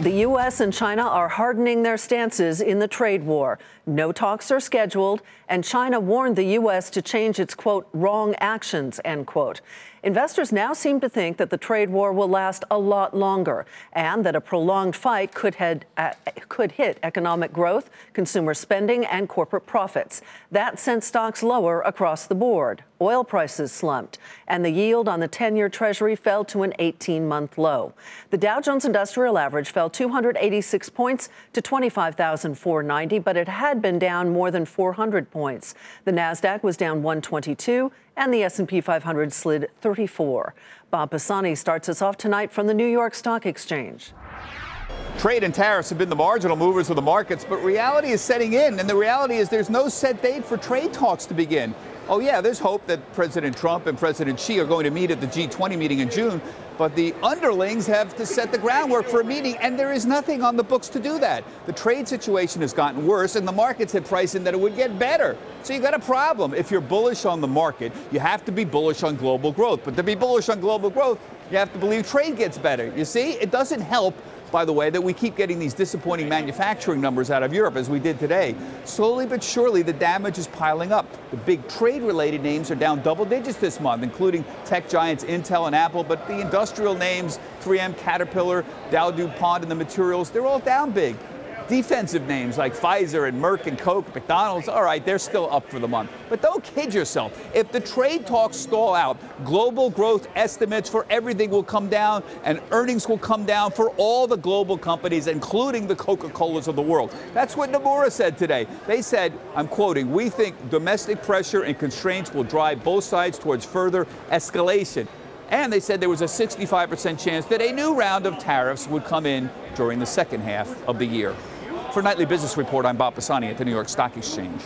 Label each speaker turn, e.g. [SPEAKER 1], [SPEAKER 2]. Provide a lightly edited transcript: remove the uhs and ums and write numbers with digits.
[SPEAKER 1] The U.S. and China are hardening their stances in the trade war. No talks are scheduled, and China warned the U.S. to change its, quote, wrong actions, end quote. Investors now seem to think that the trade war will last a lot longer and that a prolonged fight could hit economic growth, consumer spending, and corporate profits. That sent stocks lower across the board. Oil prices slumped, and the yield on the 10-year Treasury fell to an 18-month low. The Dow Jones Industrial Average fell 286 points to 25,490, but it had been down more than 400 points. The Nasdaq was down 122, and the S&P 500 slid 34. Bob Pisani starts us off tonight from the New York Stock Exchange.
[SPEAKER 2] Trade and tariffs have been the marginal movers of the markets, but reality is setting in, and the reality is there's no set date for trade talks to begin. Oh yeah, there's hope that President Trump and President Xi are going to meet at the G20 meeting in June, but the underlings have to set the groundwork for a meeting, and there is nothing on the books to do that. The trade situation has gotten worse, and the markets had priced in that it would get better. So you got a problem. If you're bullish on the market, you have to be bullish on global growth. But to be bullish on global growth, you have to believe trade gets better. You see, it doesn't help, by the way, that we keep getting these disappointing manufacturing numbers out of Europe, as we did today. Slowly but surely, the damage is piling up. The big trade-related names are down double digits this month, including tech giants Intel and Apple, but the industrial names, 3M, Caterpillar, Dow DuPont, and the materials, they're all down big. Defensive names like Pfizer and Merck and Coke, McDonald's, all right, they're still up for the month. But don't kid yourself. If the trade talks stall out, global growth estimates for everything will come down, and earnings will come down for all the global companies, including the Coca-Colas of the world. That's what Nomura said today. They said, I'm quoting, "We think domestic pressure and constraints will drive both sides towards further escalation." And they said there was a 65% chance that a new round of tariffs would come in during the second half of the year. For Nightly Business Report, I'm Bob Pisani at the New York Stock Exchange.